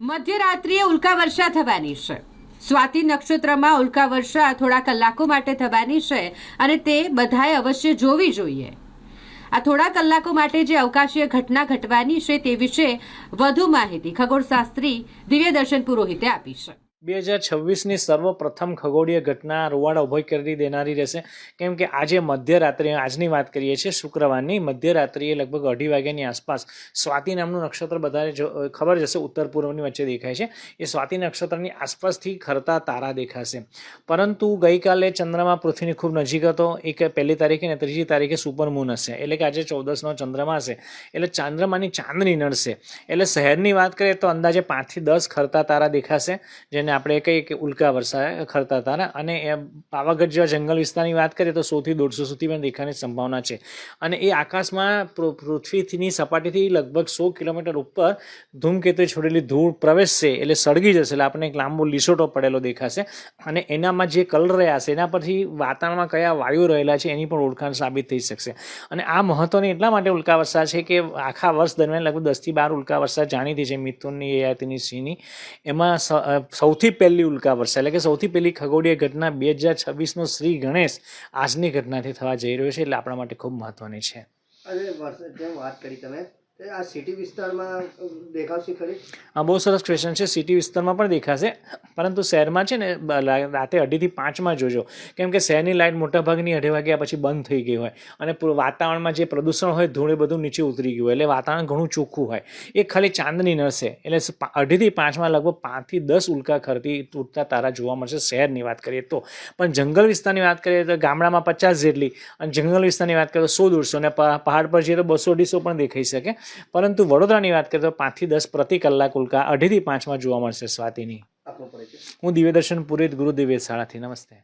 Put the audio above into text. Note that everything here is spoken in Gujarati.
મધ્યરાત્રિએ ઉલ્કા વર્ષા થવાની છે। સ્વાતિ નક્ષત્રમાં ઉલ્કા વર્ષા થોડા કલાકો માટે થવાની છે અને તે બધાએ અવશ્ય જોવી જોઈએ। આ થોડા કલાકો માટે જે અવકાશીય ઘટના ઘટવાની છે તે વિશે વધુ માહિતી ખગોળશાસ્ત્રી દિવ્યદર્શન પુરોહિતે આપી છે। 2026ની સર્વપ્રથમ ખગોળીય ઘટના રૂવાડા ઉભી કરી દેનારી રહેશે, કેમ કે આજે મધ્યરાત્રિએ, આજની વાત કરીએ છીએ શુક્રવારની મધ્યરાત્રિએ લગભગ 2:30 વાગ્યાની આસપાસ સ્વાતિ નામનું નક્ષત્ર બધાને ખબર જ હશે, ઉત્તર પૂર્વની વચ્ચે દેખાય છે। એ સ્વાતિ નક્ષત્રની આસપાસથી ખરતા તારા દેખાશે, પરંતુ ગઈકાલે ચંદ્રમા પૃથ્વીની ખૂબ નજીક હતો। એક 1 તારીખે અને 3 તારીખે સુપરમૂન હશે, એટલે કે આજે 14નો ચંદ્રમા હશે, એટલે ચંદ્રમાની ચાંદની નડશે। એટલે શહેરની વાત કરીએ તો અંદાજે 5 થી 10 ખરતા તારા દેખાશે, જેને આપણે કહીએ કે ઉલ્કા વર્ષા ખરતા તારા। અને એ પાવાગઢ જેવા જંગલ વિસ્તારની વાત કરીએ તો 100 થી 150 સુધી પણ દેખાવાની સંભાવના છે। અને એ આકાશમાં પૃથ્વીની સપાટીથી લગભગ 100 કિલોમીટર ઉપર ધૂમકેતુએ છોડેલી ધૂળ પ્રવેશશે, એટલે સળગી જશે, એટલે આપણને એક લાંબો લીસોટો પડેલો દેખાશે। અને એનામાં જે કલર રહ્યા છે એના પરથી વાતાવરણમાં કયા વાયુ રહેલા છે એની પણ ઓળખાણ સાબિત થઈ શકશે। અને આ મહત્વની એટલા માટે ઉલ્કા વર્ષા છે કે આખા વર્ષ દરમિયાન લગભગ 10 થી 12 ઉલ્કા વર્ષા જાણીતી છે, મિથુનની, યયાતિની, સિંહની। એમાં સૌથી પહેલી ઉલ્કા વર્ષા એટલે કે સૌથી પહેલી ખગોળીય ઘટના 2026નો શ્રી ગણેશ આજની ઘટનાથી થવા જઈ રહ્યો છે, એટલે આપણા માટે ખૂબ મહત્વની છે। અને જેમ વાત કરી તમે, આ સિટી વિસ્તારમાં દેખાશે ખરી? હા, બહુ સરસ ક્વેશ્ચન છે। સિટી વિસ્તારમાં પણ દેખાશે, પરંતુ શહેરમાં છે ને રાતે 2:30 થી 5 જોજો, કેમ કે શહેરની લાઇટ મોટાભાગની 2:30 વાગ્યા પછી બંધ થઈ ગઈ હોય અને વાતાવરણમાં જે પ્રદૂષણ હોય, ધૂળ, એ બધું નીચે ઉતરી ગયું હોય, એટલે વાતાવરણ ઘણું ચોખ્ખું હોય। એ ખાલી ચાંદની નડશે, એટલે 2:30 થી 5 લગભગ 5 થી 10 ઉલ્કા ખરતી તૂટતા તારા જોવા મળશે શહેરની વાત કરીએ તો। પણ જંગલ વિસ્તારની વાત કરીએ તો ગામડામાં 50 જેટલી, અને જંગલ વિસ્તારની વાત કરીએ તો 100-150, અને પહાડ પર જઈએ તો 200-250 પણ દેખાઈ શકે। પરંતુ વડોદરાની વાત કરીએ તો 5 થી 10 પ્રતિ કલાક ઉલ્કા 2:30 થી 5 જોવા મળશે સ્વાતિની। હું દિવ્યદર્શન પુરોહિત, ગુરુદેવ વેધશાળાથી, નમસ્તે।